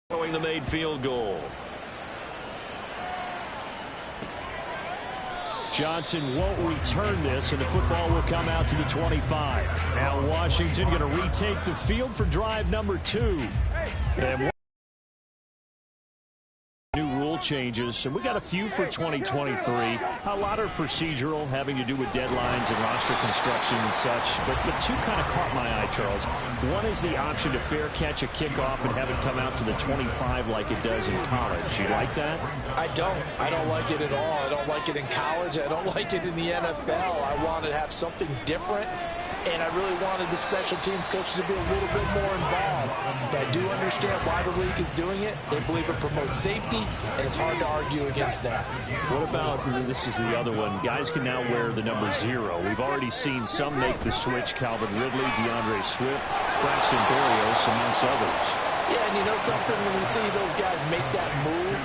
Following the made field goal. Johnson won't return this, and the football will come out to the 25. Now Washington going to retake the field for drive number 2. And new rule changes, and we got a few for 2023. A lot are procedural, having to do with deadlines and roster construction and such. But two kind of caught my eye, Charles. One is the option to fair catch a kickoff and have it come out to the 25 like it does in college. You like that? I don't like it at all. I don't like it in college. I don't like it in the NFL. I want to have something different. And I really wanted the special teams coaches to be a little bit more involved. But I do understand why the league is doing it. They believe it promotes safety, and it's hard to argue against that. What about, this is the other one, guys can now wear the number 0. We've already seen some make the switch, Calvin Ridley, DeAndre Swift, Braxton Berrios, amongst others. Yeah, and you know something, when you see those guys make that move,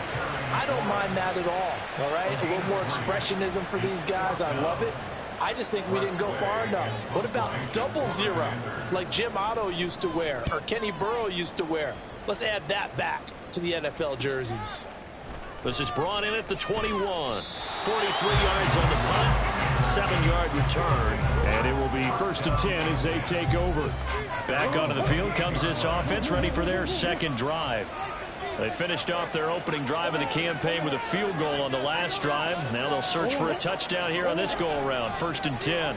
I don't mind that at all right? A little more expressionism for these guys. I love it. I just think we didn't go far enough. What about 00, like Jim Otto used to wear or Kenny Burrow used to wear? Let's add that back to the NFL jerseys. This is brought in at the 21. 43 yards on the punt, 7-yard return, and it will be 1st and 10 as they take over. Back onto the field comes this offense, ready for their second drive. They finished off their opening drive of the campaign with a field goal on the last drive. Now they'll search for a touchdown here on this go-around. 1st and 10.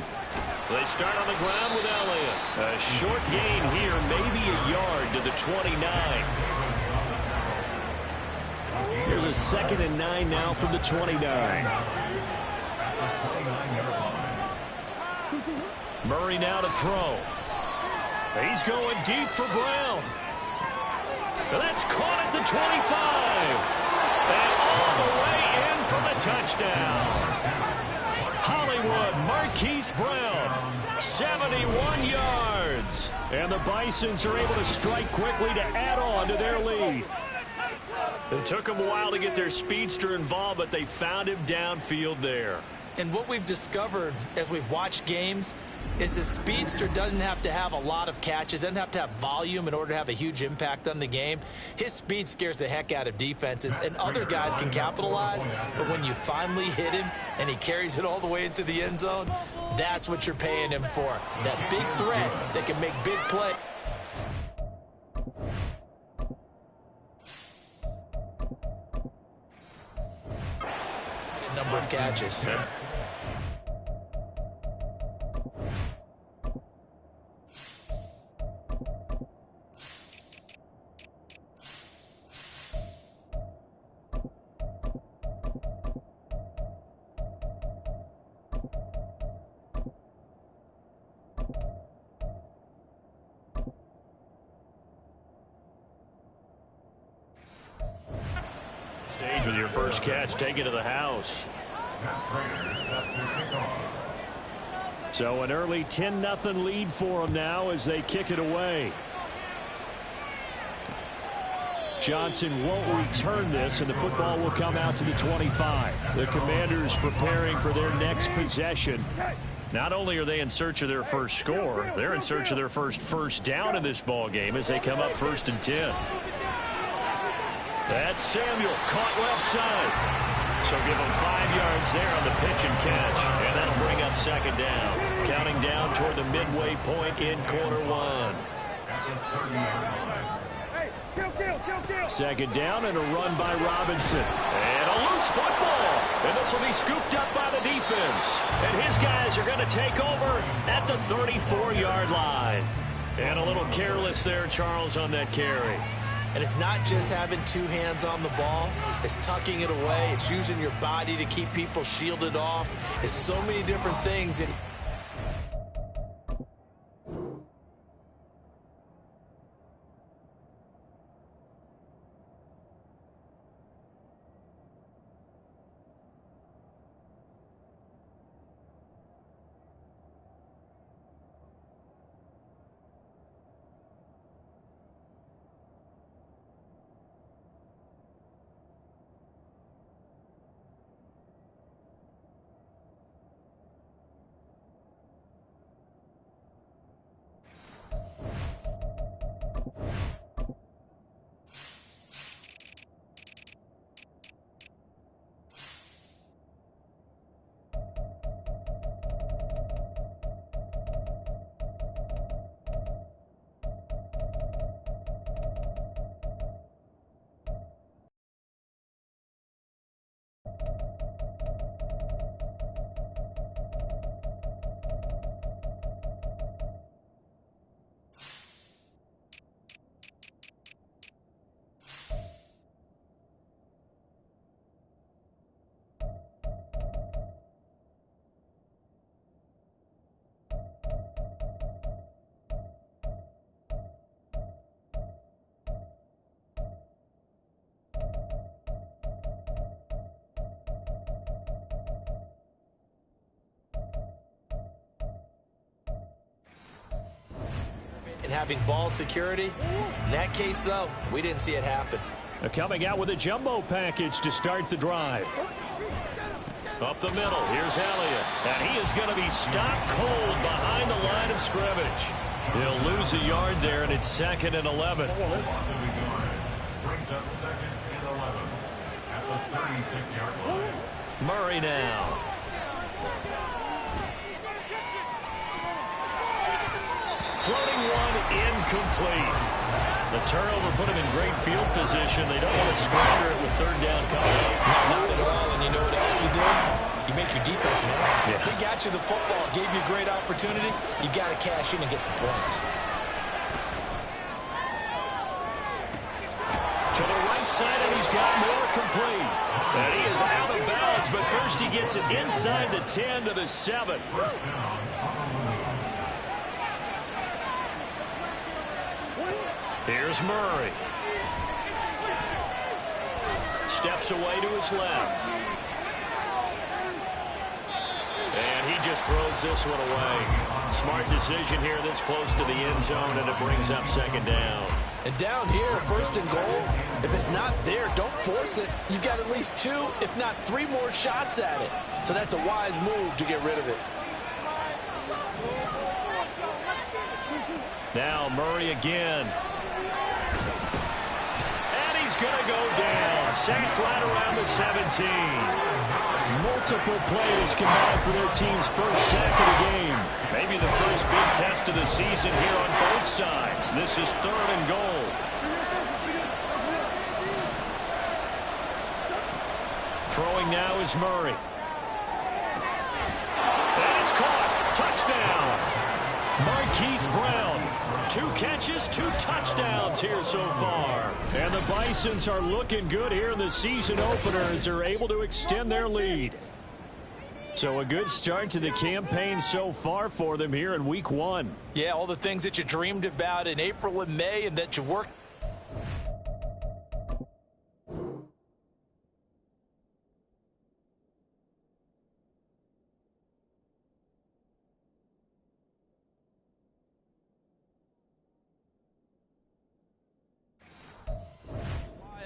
They start on the ground with Elliott. A short gain here, maybe a yard to the 29. Here's a 2nd and 9 now from the 29. Murray now to throw. He's going deep for Brown. That's caught at the 25. And all the way in for the touchdown. Hollywood Marquise Brown, 71 yards. And the Bisons are able to strike quickly to add on to their lead. It took them a while to get their speedster involved, but they found him downfield there. And what we've discovered as we've watched games is the speedster doesn't have to have a lot of catches, doesn't have to have volume in order to have a huge impact on the game. His speed scares the heck out of defenses, and other guys can capitalize. But when you finally hit him and he carries it all the way into the end zone, that's what you're paying him for. That big threat that can make big plays. Number of catches. Stage with your first catch, take it to the house. So an early 10-0 lead for them now as they kick it away. Johnson won't return this, and the football will come out to the 25. The Commanders preparing for their next possession. Not only are they in search of their first score, they're in search of their first down in this ball game as they come up 1st and 10. That's Samuel, caught left side. So give him 5 yards there on the pitch and catch. And that'll bring up 2nd down. Counting down toward the midway point in quarter 1. 2nd down and a run by Robinson. And a loose football. And this will be scooped up by the defense. And his guys are going to take over at the 34-yard line. And a little careless there, Charles, on that carry. And it's not just having 2 hands on the ball. It's tucking it away. It's using your body to keep people shielded off. It's so many different things. And And having ball security, in that case, though, we didn't see it happen. Coming out with a jumbo package to start the drive. Up the middle, here's Elliott. And he is going to be stopped cold behind the line of scrimmage. He'll lose a yard there, and it's 2nd and 11. Brings up 2nd and 11 at the 36-yard line. Murray now. Floating one, incomplete. The turnover put him in great field position. They don't want to squander it with 3rd down coming up. Not at all, and you know what else you do? You make your defense mad. Yeah. He got you the football, gave you a great opportunity. You got to cash in and get some points. To the right side, and he's got more complete. And he is out of bounds, but first he gets it inside the 10 to the 7. Here's Murray. Steps away to his left. And he just throws this one away. Smart decision here this close to the end zone, and it brings up 2nd down. And down here, 1st and goal, if it's not there, don't force it. You've got at least 2, if not 3 more shots at it. So that's a wise move to get rid of it. Now Murray again. And he's going to go down. Sacked right around the 17. Multiple players combined for their team's first sack of the game. Maybe the first big test of the season here on both sides. This is 3rd and goal. Throwing now is Murray. And it's caught. Touchdown. Marquise Brown. 2 catches, 2 touchdowns here so far. And the Bisons are looking good here in the season opener as they're able to extend their lead. So a good start to the campaign so far for them here in week 1. Yeah, all the things that you dreamed about in April and May and that you worked.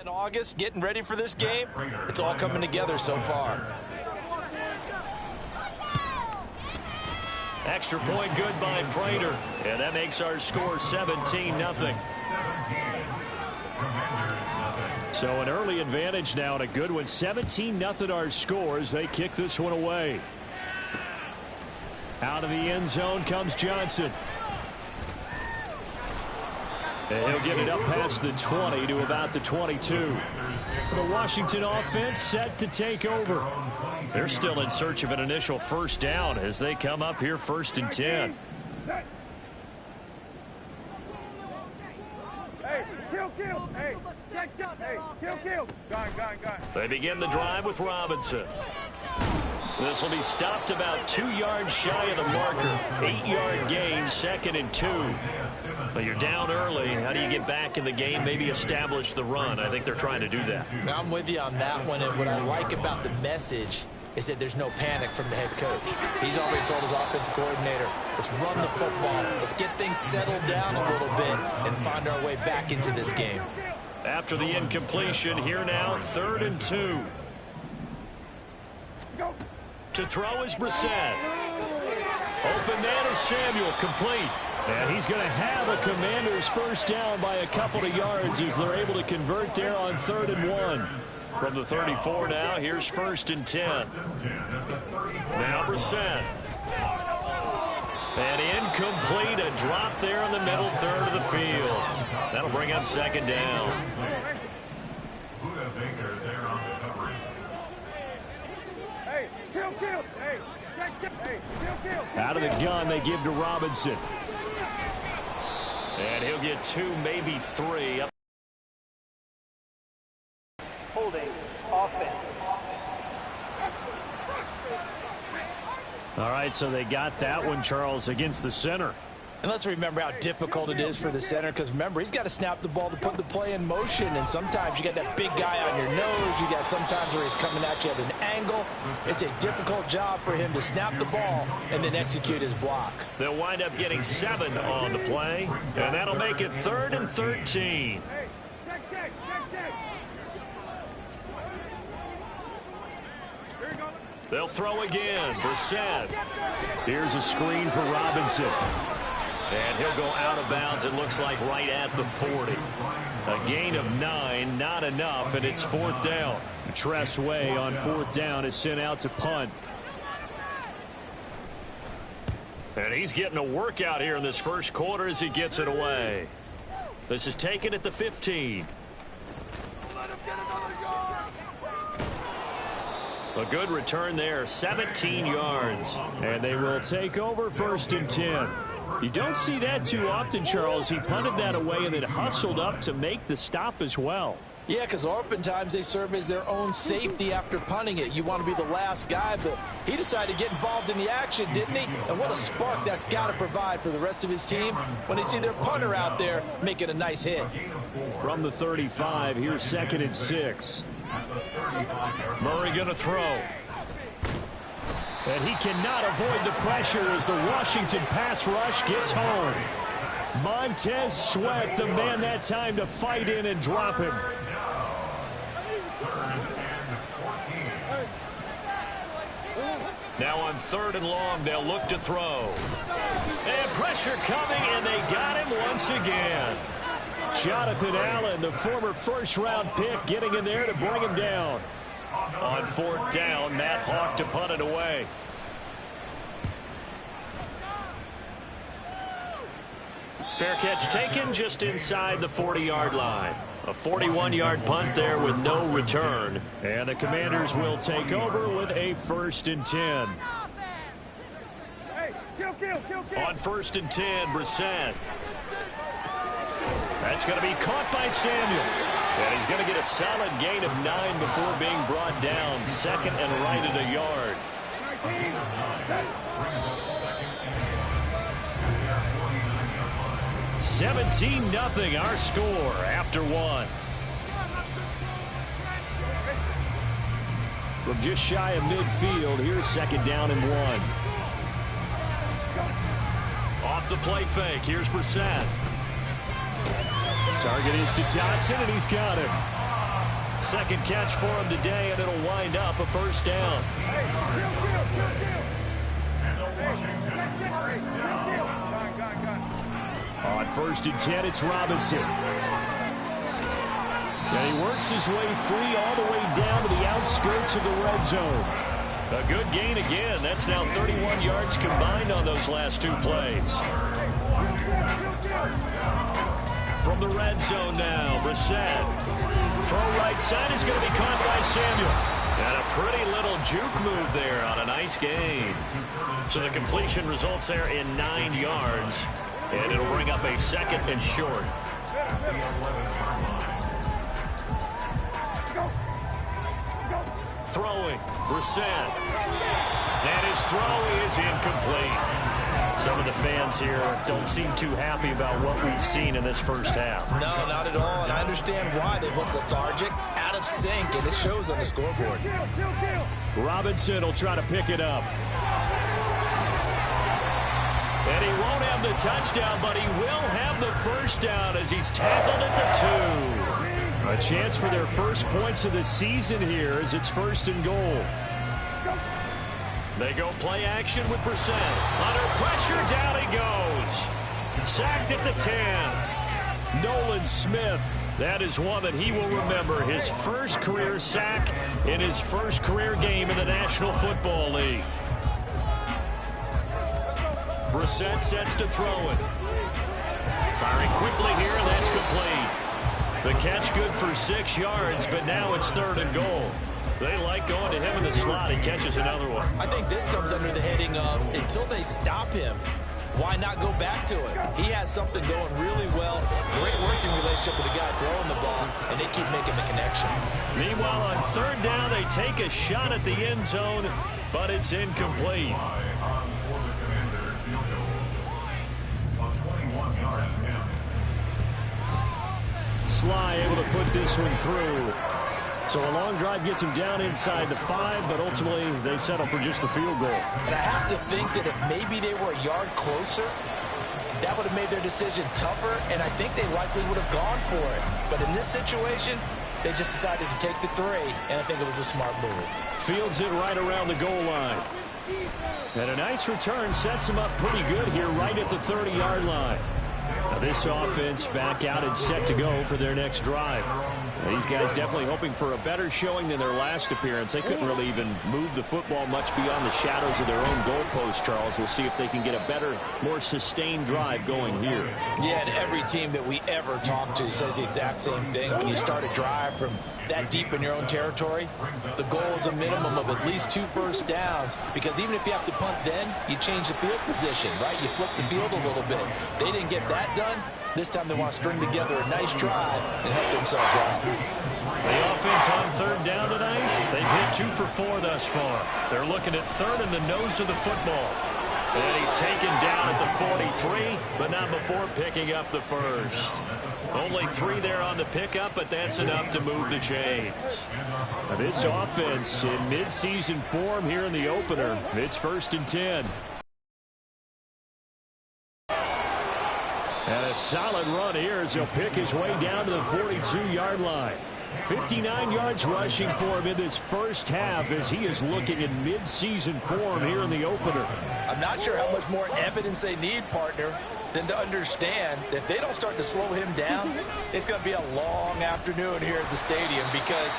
In August, getting ready for this game, it's all coming together so far. Extra point good by Prater. And that makes our score 17-0. So an early advantage now and a good one. 17-0 our scores. They kick this one away. Out of the end zone comes Johnson. And he'll get it up past the 20 to about the 22. The Washington offense set to take over. They're still in search of an initial first down as they come up here 1st and 10. Hey, kill. Hey, check shot. Hey, kill. Gone. They begin the drive with Robinson. This will be stopped about 2 yards shy of the marker. 8-yard gain, 2nd and 2. But you're down early. How do you get back in the game, maybe establish the run? I think they're trying to do that. Now, I'm with you on that one, and what I like about the message is that there's no panic from the head coach. He's already told his offensive coordinator, let's run the football, let's get things settled down a little bit and find our way back into this game. After the incompletion, here now, 3rd and 2. To throw is Brissett. Open man is Samuel, complete. And he's going to have a Commander's first down by a couple of yards as they're able to convert there on 3rd and 1. From the 34 now, here's 1st and 10. Now Brissett. And incomplete, a drop there in the middle third of the field. That'll bring up 2nd down. Out of the gun, they give to Robinson. And he'll get 2, maybe 3. Holding offense. All right, so they got that one, Charles, against the center. And let's remember how difficult it is for the center, because remember, he's got to snap the ball to put the play in motion, and sometimes you got that big guy on your nose. You got sometimes where he's coming at you at an angle. It's a difficult job for him to snap the ball and then execute his block. They'll wind up getting 7 on the play, and that'll make it 3rd and 13. They'll throw again. Brissett. Here's a screen for Robinson. And he'll go out of bounds, it looks like, right at the 40. A gain of 9, not enough, and it's 4th down. Tress Way on 4th down is sent out to punt. And he's getting a workout here in this first quarter as he gets it away. This is taken at the 15. A good return there, 17 yards. And they will take over 1st and 10. You don't see that too often, Charles. He punted that away and then hustled up to make the stop as well. Yeah, because oftentimes they serve as their own safety after punting it. You want to be the last guy, but he decided to get involved in the action, didn't he? And what a spark that's got to provide for the rest of his team when they see their punter out there making a nice hit. From the 35, here's 2nd and 6. Murray going to throw. And he cannot avoid the pressure as the Washington pass rush gets home. Montez Sweat, the man that time to fight in and drop him. Now on 3rd and long, they'll look to throw. And pressure coming, and they got him once again. Jonathan Allen, the former 1st-round pick, getting in there to bring him down. On 4th down, Matt Hawk to punt it away. Fair catch taken just inside the 40-yard line. A 41-yard punt there with no return. And the Commanders will take over with a 1st and 10. On 1st and 10, Brissett. That's going to be caught by Samuel. And he's going to get a solid gain of 9 before being brought down. 2nd and right at a yard. 17-0 our score after 1. From just shy of midfield, here's 2nd down and 1. Off the play fake, here's Brissett. Target is to Dotson, and he's got him. 2nd catch for him today, and it'll wind up a 1st down. On 1st and 10, it's Robinson. And he works his way free all the way down to the outskirts of the red zone. A good gain again. That's now 31 yards combined on those last 2 plays. From the red zone now, Brissett. Throw right side is going to be caught by Samuel. And a pretty little juke move there on a nice gain. So the completion results there in 9 yards. And it'll bring up a 2nd and short. Throwing, Brissett. And his throw is incomplete. Some of the fans here don't seem too happy about what we've seen in this first half. No, not at all, and I understand why. They've looked lethargic, out of sync, and it shows on the scoreboard. Robinson will try to pick it up. And he won't have the touchdown, but he will have the 1st down as he's tackled at the 2. A chance for their first points of the season here as it's 1st and goal. They go play action with Brissett. Under pressure, down he goes. Sacked at the 10. Nolan Smith. That is one that he will remember. His first career sack in his first career game in the National Football League. Brissett sets to throw it. Firing quickly here, that's complete. The catch good for 6 yards, but now it's 3rd and goal. They like going to him in the slot. He catches another one. I think this comes under the heading of until they stop him, why not go back to it? He has something going really well. Great working relationship with the guy throwing the ball, and they keep making the connection. Meanwhile, on third down, they take a shot at the end zone, but it's incomplete. Sly able to put this one through. So a long drive gets him down inside the 5, but ultimately they settle for just the field goal. And I have to think that if maybe they were a yard closer, that would have made their decision tougher, and I think they likely would have gone for it. But in this situation, they just decided to take the 3, and I think it was a smart move. Fields it right around the goal line. And a nice return sets him up pretty good here right at the 30-yard line. Now this offense back out and set to go for their next drive. These guys definitely hoping for a better showing than their last appearance. They couldn't really even move the football much beyond the shadows of their own goalpost, Charles. We'll see if they can get a better, more sustained drive going here. Yeah, and every team that we ever talk to says the exact same thing. When you start a drive from that deep in your own territory, the goal is a minimum of at least 2 first downs, because even if you have to punt then, you change the field position, right? You flip the field a little bit. They didn't get that done. This time they want to string together a nice drive and help themselves out. The offense on third down tonight, they've hit 2 for 4 thus far. They're looking at third in the nose of the football. And he's taken down at the 43, but not before picking up the first. Only 3 there on the pickup, but that's enough to move the chains. Now this offense in mid-season form here in the opener. It's 1st and 10. And a solid run here as he'll pick his way down to the 42-yard line. 59 yards rushing for him in this first half as he is looking in mid-season form here in the opener. I'm not sure how much more evidence they need, partner, than to understand that if they don't start to slow him down, it's going to be a long afternoon here at the stadium, because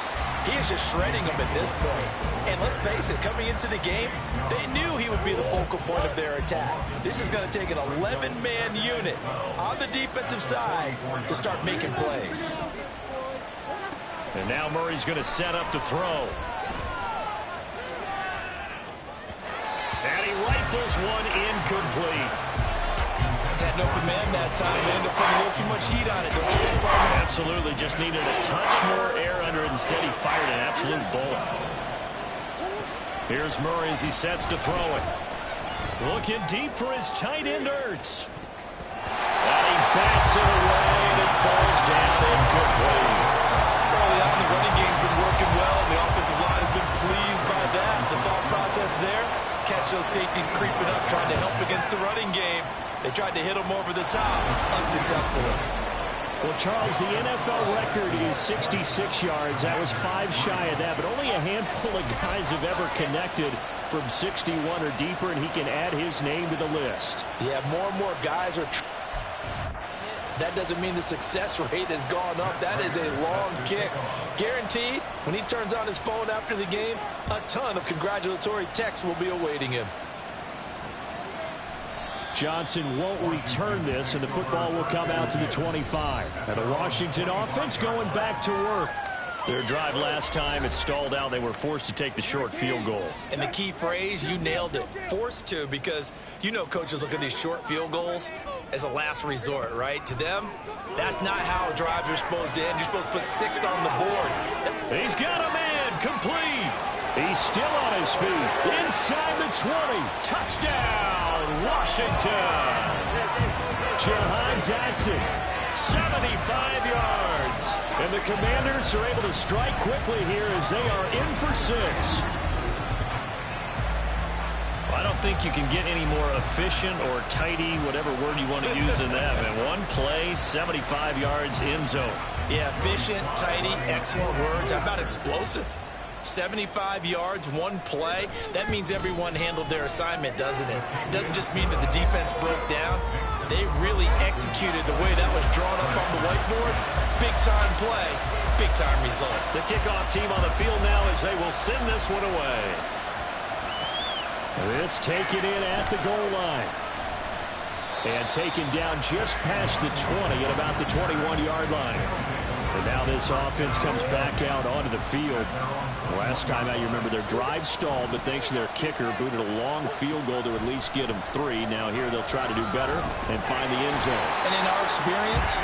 he is just shredding them at this point. And let's face it, coming into the game, they knew he would be the focal point of their attack. This is going to take an 11-man unit on the defensive side to start making plays. And now Murray's going to set up to throw. And he rifles one incomplete. Had an open man that time. They ended up putting a little too much heat on it, don't you think, partner? Absolutely. Just needed a touch more air under it. Instead, he fired an absolute bullet. Here's Murray as he sets to throw it. Looking deep for his tight end, Ertz. And he bats it away, and it falls down incomplete. Early on, the running game's been working well, and the offensive line has been pleased by that. The thought process there, catch those safeties creeping up, trying to help against the running game. They tried to hit him over the top, unsuccessfully. Well, Charles, the NFL record is 66 yards. That was 5 shy of that, but only a handful of guys have ever connected from 61 or deeper, and he can add his name to the list. Yeah, more and more guys are... That doesn't mean the success rate has gone up. That is a long kick. Guaranteed, when he turns on his phone after the game, a ton of congratulatory texts will be awaiting him. Johnson won't return this, and the football will come out to the 25. And the Washington offense going back to work. Their drive last time, it stalled out. They were forced to take the short field goal. And the key phrase, you nailed it, forced to, because you know coaches look at these short field goals as a last resort, right? To them, that's not how drives are supposed to end. You're supposed to put 6 on the board. He's got a man, complete. He's still on his feet. Inside the 20. Touchdown, Washington. Jahan Dotson, 75 yards. And the Commanders are able to strike quickly here as they are in for 6. I don't think you can get any more efficient or tidy, whatever word you want to use in that. And one play, 75 yards, end zone. Yeah, efficient, tidy, excellent words. How about explosive? 75 yards, one play. That means everyone handled their assignment, doesn't it? It doesn't just mean that the defense broke down. They really executed the way that was drawn up on the whiteboard. Big-time play, big-time result. The kickoff team on the field now as they will send this one away. This taken in at the goal line. And taken down just past the 20 at about the 21-yard line. And now this offense comes back out onto the field. Last time out, you remember their drive stalled, but thanks to their kicker, booted a long field goal to at least get them 3. Now here they'll try to do better and find the end zone. And in our experience,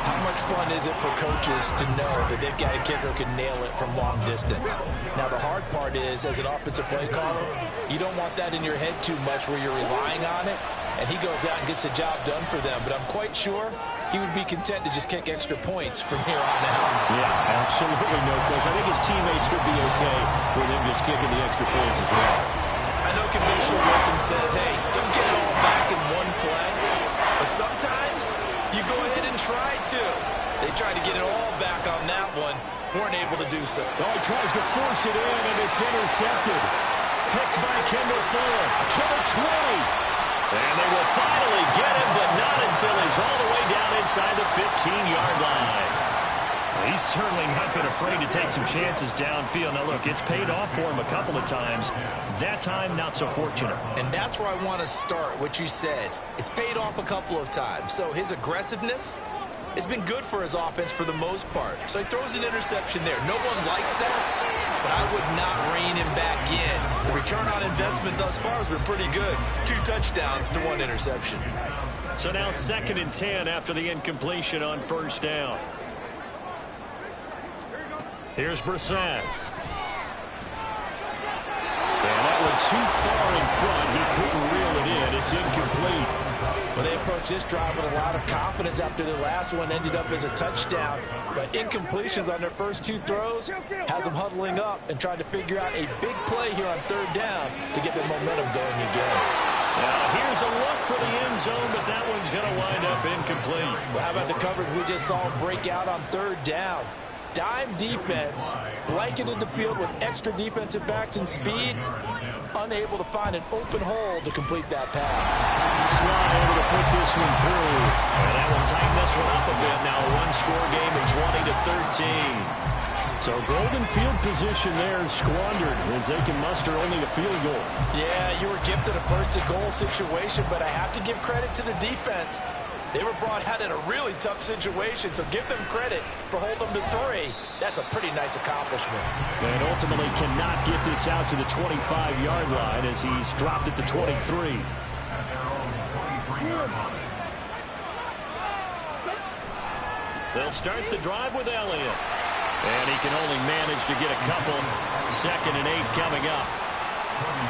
how much fun is it for coaches to know that they've got a kicker who can nail it from long distance? Now, the hard part is, as an offensive play caller, you don't want that in your head too much where you're relying on it, and he goes out and gets the job done for them. But I'm quite sure he would be content to just kick extra points from here on out. Yeah, absolutely no question. I think his teammates would be okay with him just kicking the extra points as well. I know conventional wisdom says, hey, don't get it all back in one play. But sometimes you go ahead and try to. They tried to get it all back on that one. Weren't able to do so. Oh, he tries to force it in, and it's intercepted. Picked by Kendall Fuller to the 20. And they will finally get him, but not until he's all the way down inside the 15-yard line. Well, he's certainly not been afraid to take some chances downfield. Now, look, it's paid off for him a couple of times. That time, not so fortunate. And that's where I want to start, what you said. It's paid off a couple of times. So his aggressiveness has been good for his offense for the most part. So he throws an interception there. No one likes that. But I would not rein him back in. The return on investment thus far has been pretty good. 2 touchdowns to 1 interception. So now 2nd and 10 after the incompletion on 1st down. Here's Bison. And that one too far in front. He couldn't reel it in. It's incomplete. Well, they approached this drive with a lot of confidence after the last one ended up as a touchdown. But incompletions on their first 2 throws has them huddling up and trying to figure out a big play here on 3rd down to get their momentum going again. Now, here's a look for the end zone, but that one's going to wind up incomplete. Well, how about the coverage we just saw break out on 3rd down? Dime defense, blanketed the field with extra defensive backs and speed, unable to find an open hole to complete that pass. Slot able to put this one through. And that will tighten this one up a bit. Now a 1-score game at 20-13. So golden field position there squandered as they can muster only a field goal. Yeah, you were gifted a 1st-and-goal situation, but I have to give credit to the defense. They were brought out in a really tough situation, so give them credit for holding them to 3. That's a pretty nice accomplishment. And ultimately cannot get this out to the 25-yard line as he's dropped it to 23. They'll start the drive with Elliott. And he can only manage to get a couple. 2nd and 8 coming up.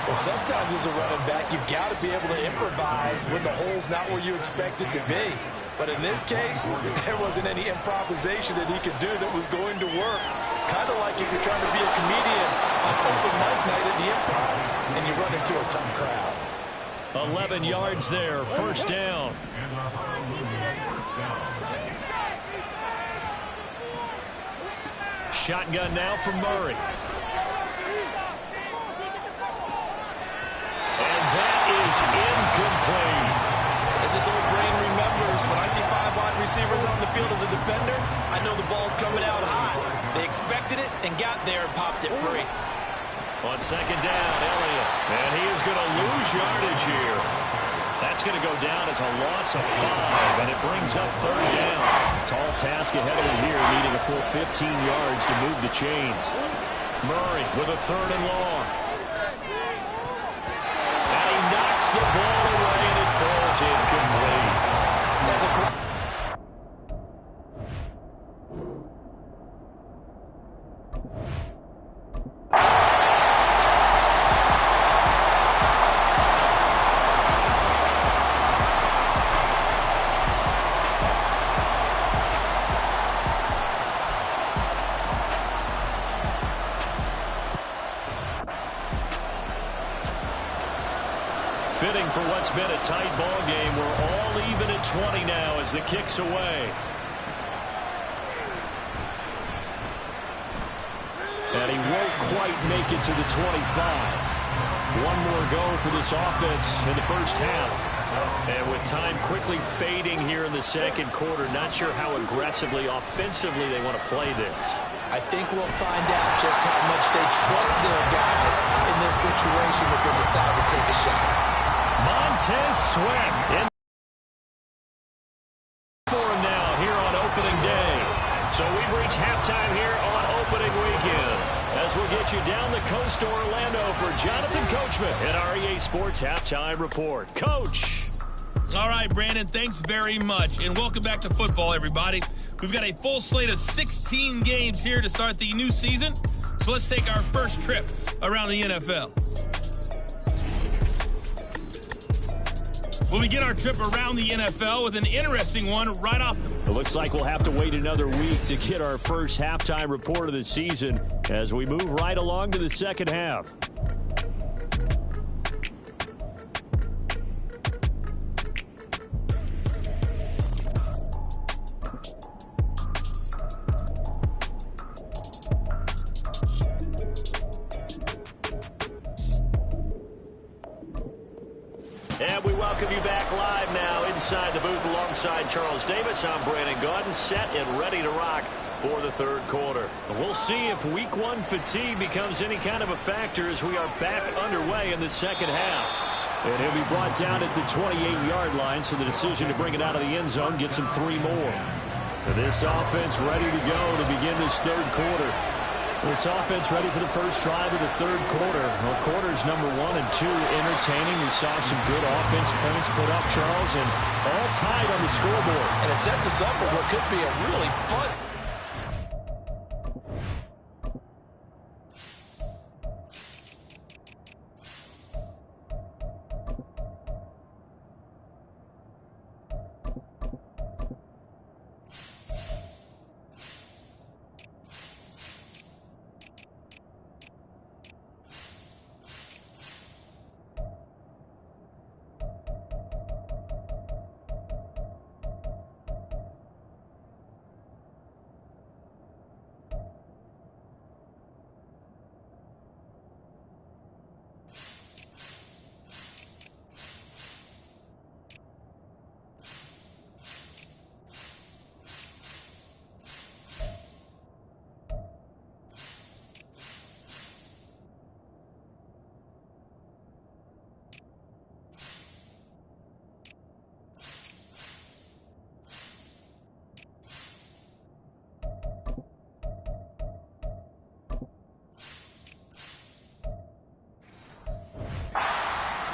Well, sometimes as a running back, you've got to be able to improvise when the hole's not where you expect it to be. But in this case, there wasn't any improvisation that he could do that was going to work. Kind of like if you're trying to be a comedian on open mic night at the Improv and you run into a tough crowd. 11 yards there, 1st down. Shotgun now from Murray. And that is incomplete. As this old brain remembers, when I see 5 wide receivers on the field as a defender, I know the ball's coming out high. They expected it and got there and popped it free. On 2nd down, Elliott. And he is going to lose yardage here. That's going to go down as a loss of 5, and it brings up 3rd down. Tall task ahead of him here, needing a full 15 yards to move the chains. Murray with a 3rd and long. And he knocks the ball away, and it falls incomplete. Fitting for what's been a tight ball game. We're all even at 20 now as the kick's away. And he won't quite make it to the 25. One more go for this offense in the 1st half. And with time quickly fading here in the 2nd quarter, not sure how aggressively, offensively they want to play this. I think we'll find out just how much they trust their guys in this situation if they decide to take a shot. Montez Sweat in for him now here on opening day. So we've get you down the coast to Orlando for Jonathan Coachman at our EA Sports Halftime Report. Coach. All right, Brandon, thanks very much. And welcome back to football, everybody. We've got a full slate of 16 games here to start the new season. So let's take our first trip around the NFL. We'll begin our trip around the NFL with an interesting one right off the... It looks like we'll have to wait another week to get our first halftime report of the season as we move right along to the second half. And we welcome you back live now inside the booth alongside Charles Davis. I'm Brandon Gaudin, set and ready to rock for the third quarter. We'll see if week one fatigue becomes any kind of a factor as we are back underway in the second half. And he'll be brought down at the 28-yard line, so the decision to bring it out of the end zone gets him 3 more. And this offense ready to go to begin this third quarter. This offense ready for the first drive of the third quarter. Well, quarters number 1 and 2 entertaining. We saw some good offense points put up, Charles, and all tied on the scoreboard. And it sets us up for what could be a really fun...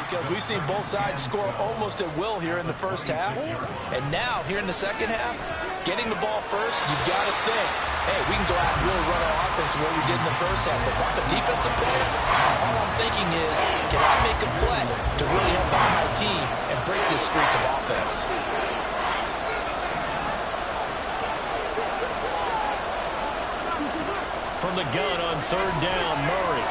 Because we've seen both sides score almost at will here in the first half. And now, here in the second half, getting the ball first, you've got to think, hey, we can go out and really run our offense the way we did in the first half. But if I'm a defensive player, all I'm thinking is, can I make a play to really help out my team and break this streak of offense? From the gun on third down, Murray.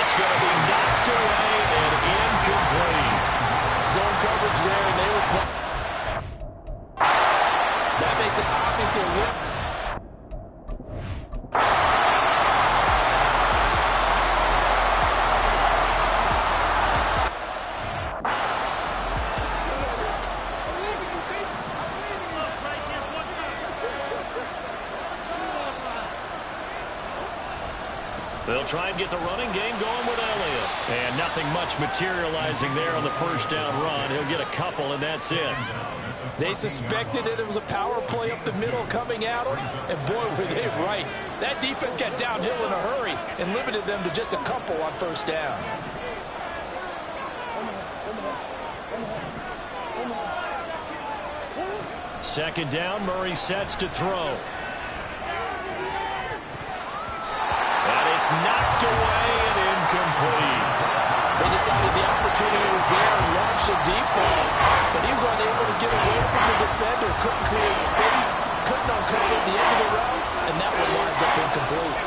Going to be knocked away and incomplete. Zone coverage there, and they were... That makes it obviously a win. They'll try and get the running game going with Elliott. And nothing much materializing there on the first down run. He'll get a couple, and that's it. They suspected it was a power play up the middle coming at them, and boy, were they right. That defense got downhill in a hurry and limited them to just a couple on first down. Second down, Murray sets to throw. It's knocked away and incomplete. They decided the opportunity was there and launched a deep ball, but he was unable to get away from the defender, couldn't create space, couldn't uncover at the end of the route, and that one winds up incomplete.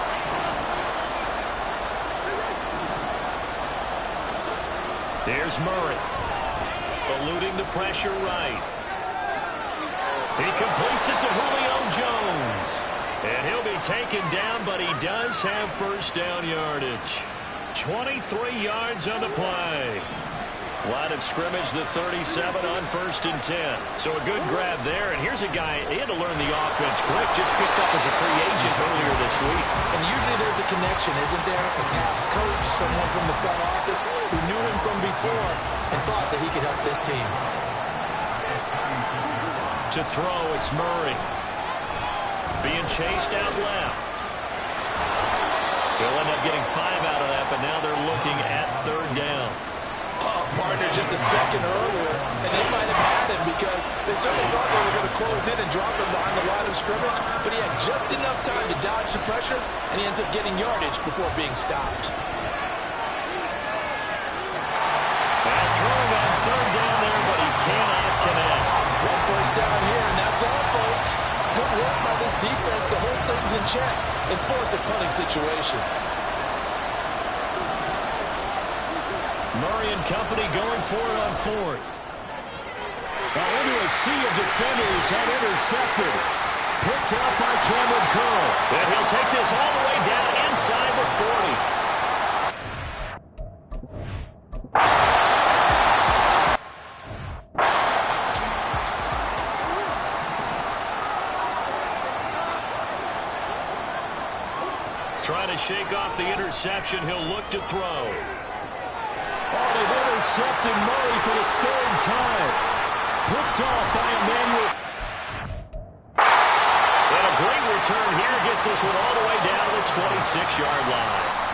There's Murray, eluding the pressure right. He completes it to Julio Jones. And he'll be taken down, but he does have first down yardage. 23 yards on the play. Line of scrimmage, the 37 on 1st and 10. So a good grab there. And here's a guy, he had to learn the offense quick, just picked up as a free agent earlier this week. And usually there's a connection, isn't there? A past coach, someone from the front office who knew him from before and thought that he could help this team. To throw, it's Murray. Being chased out left. They'll end up getting 5 out of that, but now they're looking at 3rd down. Oh, partner, just a second earlier, and they might have had him because they certainly thought they were going to close in and drop him behind the line of scrimmage, but he had just enough time to dodge the pressure, and he ends up getting yardage before being stopped. And throwing on 3rd down there, but he cannot connect. 1 first down here, and that's all, folks. Good work by this defense to hold things in check and force a punting situation. Murray and company going for it on 4th. Now into a sea of defenders and intercepted. Picked up by Cameron Curl. And he'll take this all the way down inside the 40. Trying to shake off the interception. He'll look to throw. Oh, they've intercepted Murray for the 3rd time. Picked off by Emmanuel. And a great return here gets this one all the way down to the 26-yard line.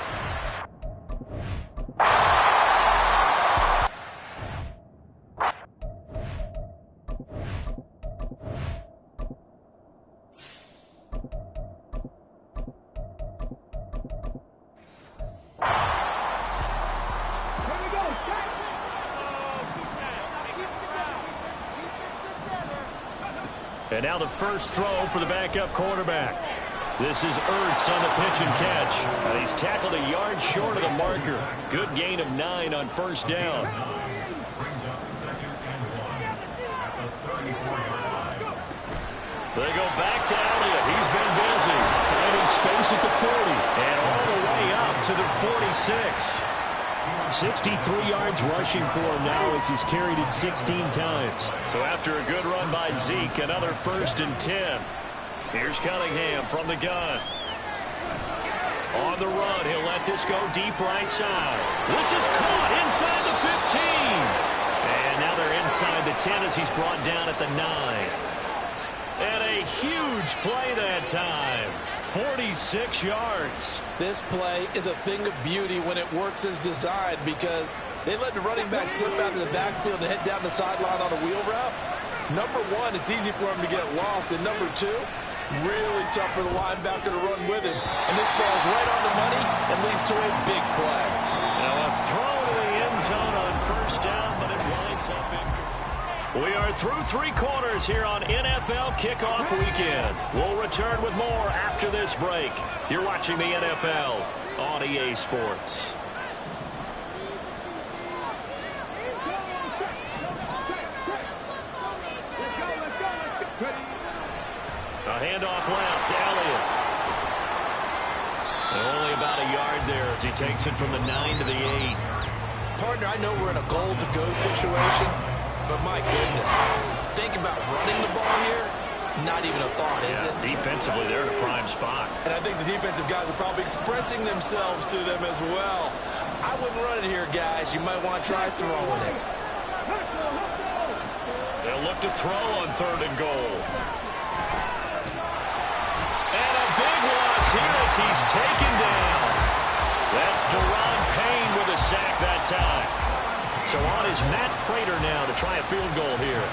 And now the first throw for the backup quarterback. This is Ertz on the pitch and catch. And he's tackled a yard short of the marker. Good gain of 9 on 1st down. Brings up 2nd and 1 at the 34-yard line. They go back to Elliott. He's been busy. Finding space at the 40. And all the way up to the 46. 63 yards rushing for him now as he's carried it 16 times. So after a good run by Zeke, another 1st and 10. Here's Cunningham from the gun. On the run, he'll let this go deep right side. This is caught inside the 15. And now they're inside the 10 as he's brought down at the 9. And a huge play that time. 46 yards. This play is a thing of beauty when it works as designed because they let the running back slip out of the backfield and head down the sideline on a wheel route. Number 1, it's easy for him to get lost. And number 2, really tough for the linebacker to run with him. And this ball's right on the money and leads to a big play. Now a throw to the end zone on 1st down, but it winds up in. We are through 3 quarters here on NFL Kickoff Weekend. We'll return with more after this break. You're watching the NFL on EA Sports. A handoff left, Elliott. And only about a yard there as he takes it from the 9 to the 8. Partner, I know we're in a goal-to-go situation, but my goodness, think about running the ball here. Not even a thought, is it? Defensively, they're in a prime spot. And I think the defensive guys are probably expressing themselves to them as well. I wouldn't run it here, guys. You might want to try throwing it. They'll look to throw on 3rd and goal. And a big loss here as he's taken down. That's Deron Payne with a sack that time. So on is Matt Prater now to try a field goal here.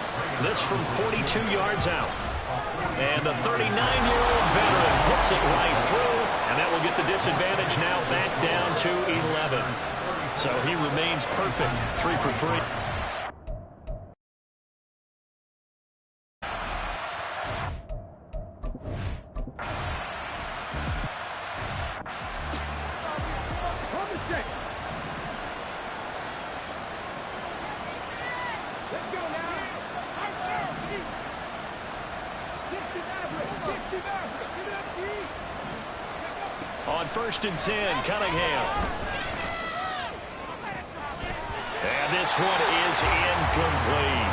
This from 42 yards out. And the 39-year-old veteran puts it right through, and that will get the disadvantage now back down to 11. So he remains perfect, 3 for 3. On 1st and 10, Cunningham. And this one is incomplete.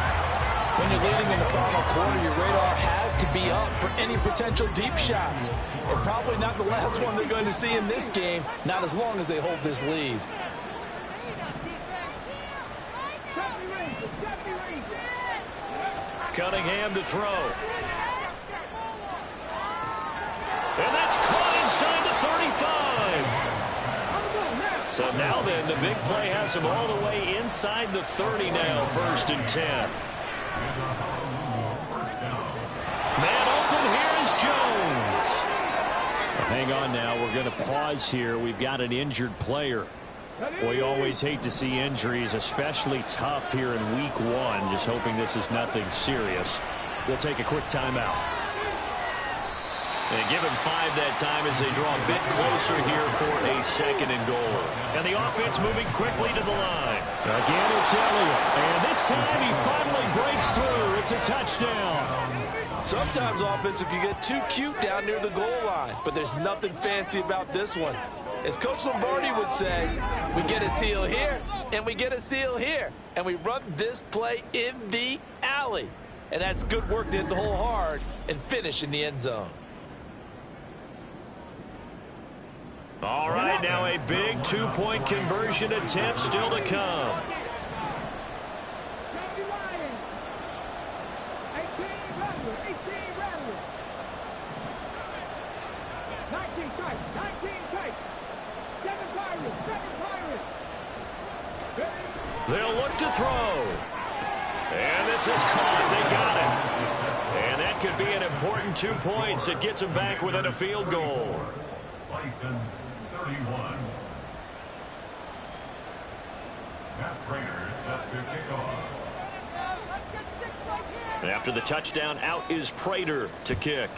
When you're leading in the final quarter, your radar has to be up for any potential deep shots. And probably not the last one they're going to see in this game, not as long as they hold this lead. Cunningham to throw. And that's caught inside the 35. So now then, the big play has him all the way inside the 30 now, 1st and 10. Man open, here is Jones. Hang on now, we're going to pause here. We've got an injured player. We always hate to see injuries, especially tough here in week 1. Just hoping this is nothing serious. We'll take a quick timeout. And give him 5 that time as they draw a bit closer here for a 2nd and goal. And the offense moving quickly to the line. Again, it's Elliott. And this time he finally breaks through. It's a touchdown. Sometimes offense, if you get too cute down near the goal line, but there's nothing fancy about this one. As Coach Lombardi would say, we get a seal here, and we get a seal here, and we run this play in the alley. And that's good work to hit the hole hard and finish in the end zone. All right, now a big 2-point conversion attempt still to come. They'll look to throw. And this is caught. They got it. And that could be an important 2 points. It gets them back within a field goal. Bison's 31. Matt Prater set to kick off. After the touchdown, out is Prater to kick.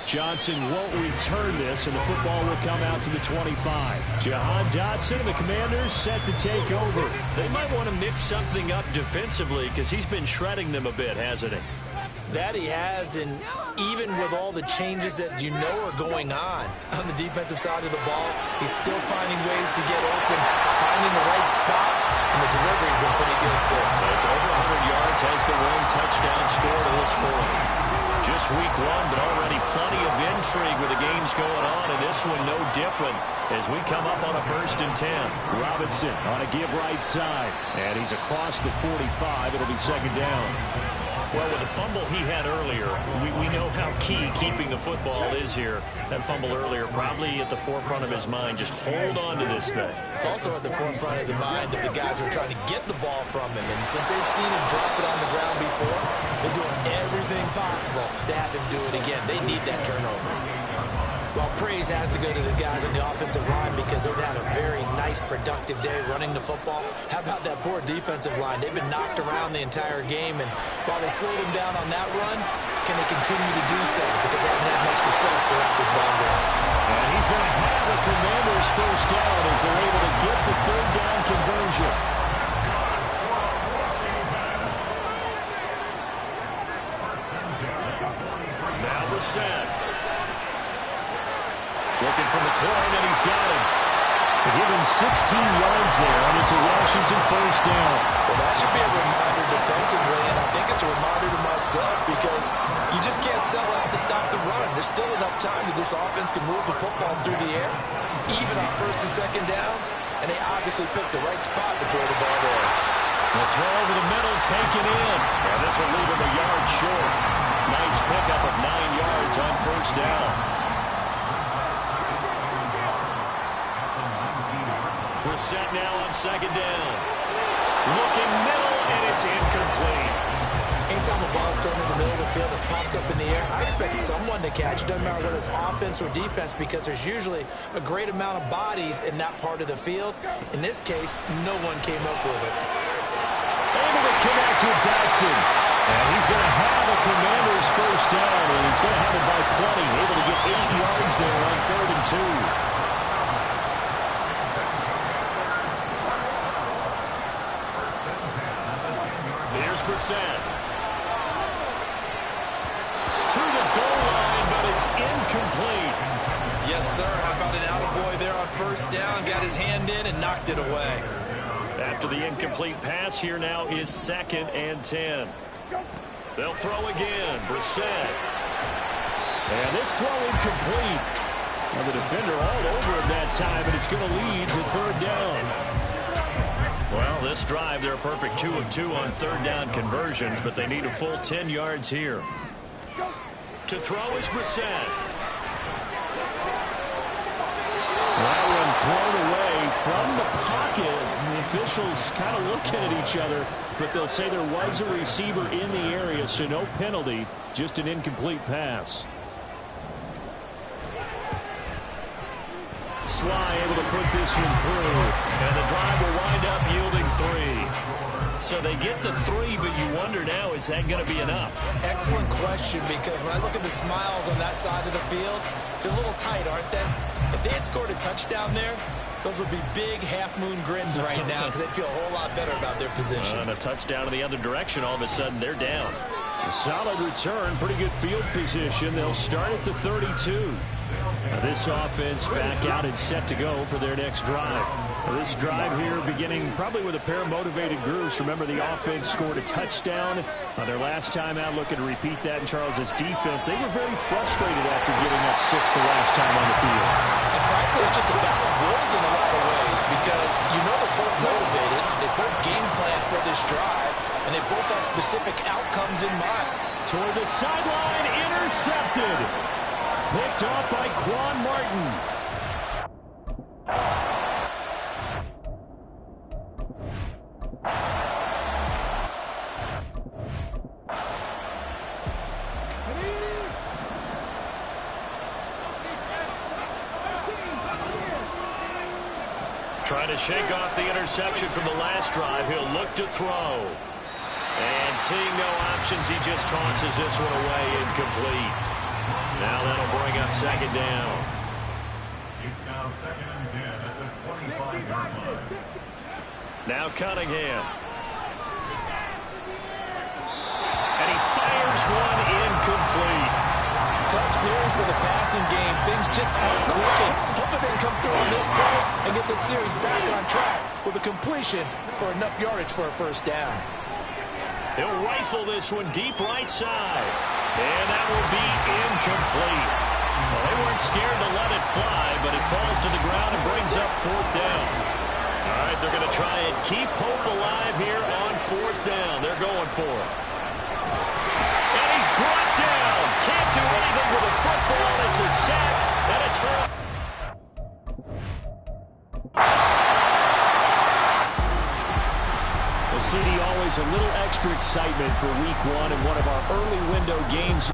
Johnson won't return this, and the football will come out to the 25. Jahan Dotson and the Commanders set to take over. They might want to mix something up defensively because he's been shredding them a bit, hasn't he? That he has, and even with all the changes that you know are going on the defensive side of the ball, he's still finding ways to get open, finding the right spots, and the delivery's been pretty good, too. Has over 100 yards, has the 1 touchdown score to this point. Just week 1, but already plenty of intrigue with the games going on, and this one no different as we come up on a 1st and 10. Robinson on a give right side, and he's across the 45. It'll be 2nd down. Well, with the fumble he had earlier, we know how key keeping the football is here. That fumble earlier probably at the forefront of his mind. Just hold on to this thing. It's also at the forefront of the mind of the guys who are trying to get the ball from him. And since they've seen him drop it on the ground before, they're doing everything possible to have him do it again. They need that turnover. Well, praise has to go to the guys on the offensive line because they've had a very nice, productive day running the football. How about that poor defensive line? They've been knocked around the entire game, and while they slowed them down on that run, can they continue to do so? Because they haven't had much success throughout this ball game. And he's going to have the Commanders' 1st down as they're able to get the 3rd down conversion. Now Brissett. Looking from the corner, and he's got him. They give him 16 yards there, and it's a Washington 1st down. Well, that should be a reminder defensively, and I think it's a reminder to myself because you just can't sell out to stop the run. There's still enough time that this offense can move the football through the air, even on 1st and 2nd downs, and they obviously picked the right spot to throw the ball there. The throw over the middle, taken in. And this will leave him a yard short. Nice pickup of 9 yards on 1st down. Brissett now on 2nd down. Looking middle, and it's incomplete. Anytime a ball's thrown in the middle of the field, it's popped up in the air, I expect someone to catch. It doesn't matter whether it's offense or defense because there's usually a great amount of bodies in that part of the field. In this case, no one came up with it. Able to connect with Dotson. And he's going to have a Commanders 1st down, and he's going to have it by plenty. Able to get 8 yards there on 3rd and 2. Brissett to the goal line, but it's incomplete. Yes, sir. How about an attaboy there on 1st down? Got his hand in and knocked it away. After the incomplete pass, here now is 2nd and 10. They'll throw again. Brissett. And this throw incomplete. Well, the defender all over him that time, and it's going to lead to 3rd down. Well, this drive, they're a perfect 2 of 2 on 3rd down conversions, but they need a full 10 yards here. To throw is Brissett. from the pocket. The officials kind of looking at each other, but they'll say there was a receiver in the area, so no penalty, just an incomplete pass. Sly able to put this one through, and the drive will wind up yielding 3. So they get the 3, but you wonder now, is that going to be enough? Excellent question, because when I look at the smiles on that side of the field, they're a little tight, aren't they? If they had scored a touchdown there, those would be big half-moon grins right now because they'd feel a whole lot better about their position. And a touchdown in the other direction, all of a sudden they're down. A solid return, pretty good field position. They'll start at the 32. Now this offense back out and set to go for their next drive. This drive here beginning probably with a pair of motivated groups. Remember, the offense scored a touchdown on their last time out, looking to repeat that in Charles's defense. They were very frustrated after giving up 6 the last time on the field. And frankly, it's just a battle of wills in a lot of ways because you know they're both motivated. They both game plan for this drive, and they both have specific outcomes in mind. Toward the sideline, intercepted. Picked off by Quan Martin. Trying to shake off the interception from the last drive. He'll look to throw. And seeing no options, he just tosses this one away, incomplete. Now that'll bring up second down. It's now 2nd and 10 at the 25-yard line. Now Cunningham. And he fires one incomplete. Tough series for the passing game. Things just aren't clicking. Hoping they can come through on this play and get this series back on track with a completion for enough yardage for a first down. He'll rifle this one deep right side. And that will be incomplete. Well, they weren't scared to let it fly, but it falls to the ground and brings up 4th down. All right, they're going to try and keep hope alive here on 4th down. They're going for it. And he's brought down. Can't do anything with a football. It's a sack and a turn. Well, CD, always a little extra excitement for week 1 in one of our early window games.